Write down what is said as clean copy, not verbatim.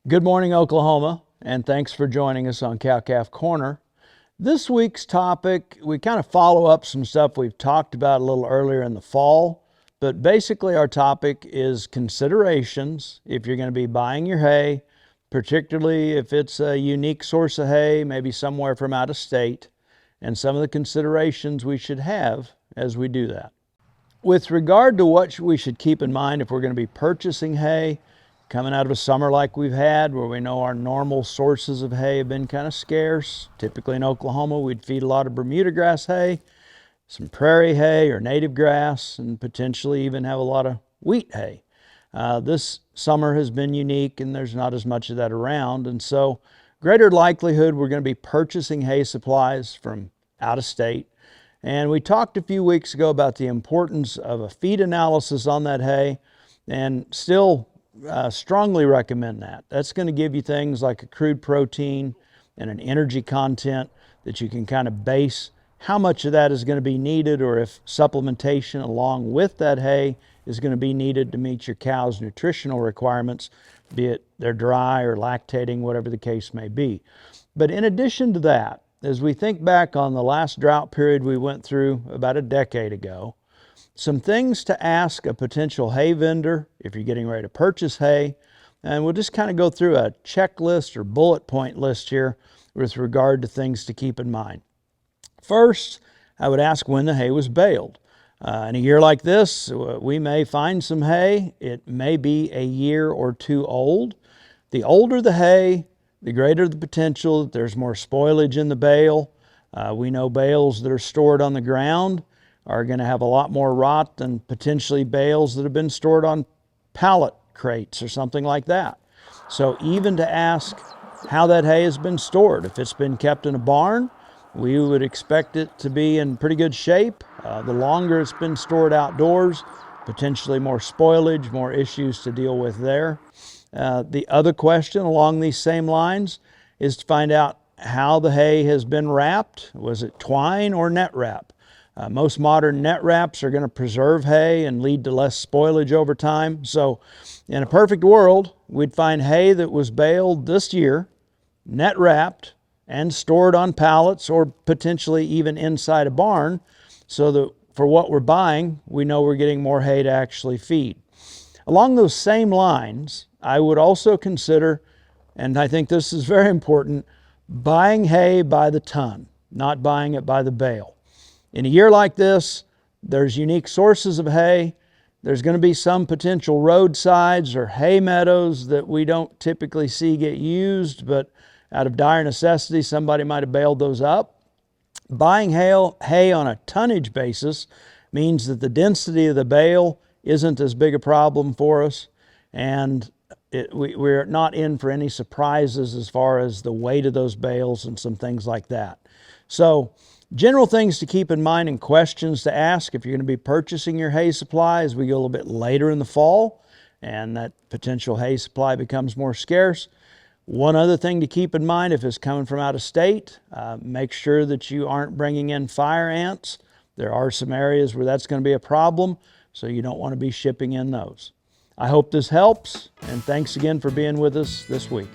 Good morning, Oklahoma, and thanks for joining us on Cow-Calf Corner. This week's topic, we kind of follow up some stuff we've talked about a little earlier in the fall, but basically our topic is considerations if you're going to be buying your hay, particularly if it's a unique source of hay, maybe somewhere from out of state, and some of the considerations we should have as we do that. With regard to what we should keep in mind if we're going to be purchasing hay, coming out of a summer like we've had where we know our normal sources of hay have been kind of scarce. Typically in Oklahoma, we'd feed a lot of Bermuda grass hay, some prairie hay or native grass, and potentially even have a lot of wheat hay. This summer has been unique and there's not as much of that around. And so greater likelihood we're going to be purchasing hay supplies from out of state. And we talked a few weeks ago about the importance of a feed analysis on that hay, and still strongly recommend that. That's going to give you things like a crude protein and an energy content that you can kind of base how much of that is going to be needed, or if supplementation along with that hay is going to be needed to meet your cow's nutritional requirements, be it they're dry or lactating, whatever the case may be. But in addition to that, as we think back on the last drought period we went through about a decade ago, some things to ask a potential hay vendor if you're getting ready to purchase hay. And we'll just kind of go through a checklist or bullet point list here with regard to things to keep in mind. First, I would ask when the hay was baled. In a year like this, we may find some hay. It may be a year or two old. The older the hay, the greater the potential that there's more spoilage in the bale. We know bales that are stored on the ground are going to have a lot more rot than potentially bales that have been stored on pallet crates or something like that. So even to ask how that hay has been stored, if it's been kept in a barn, we would expect it to be in pretty good shape. The longer it's been stored outdoors, potentially more spoilage, more issues to deal with there. The other question along these same lines is to find out how the hay has been wrapped. Was it twine or net wrap? Most modern net wraps are going to preserve hay and lead to less spoilage over time. So in a perfect world, we'd find hay that was baled this year, net wrapped, and stored on pallets or potentially even inside a barn, so that for what we're buying, we know we're getting more hay to actually feed. Along those same lines, I would also consider, and I think this is very important, buying hay by the ton, not buying it by the bale. In a year like this, there's unique sources of hay. There's going to be some potential roadsides or hay meadows that we don't typically see get used, but out of dire necessity, somebody might have baled those up. Buying hay on a tonnage basis means that the density of the bale isn't as big a problem for us, and we're not in for any surprises as far as the weight of those bales and some things like that. So general things to keep in mind and questions to ask if you're going to be purchasing your hay supply as we go a little bit later in the fall and that potential hay supply becomes more scarce. One other thing to keep in mind if it's coming from out of state, make sure that you aren't bringing in fire ants. There are some areas where that's going to be a problem, so you don't want to be shipping in those. I hope this helps, and thanks again for being with us this week.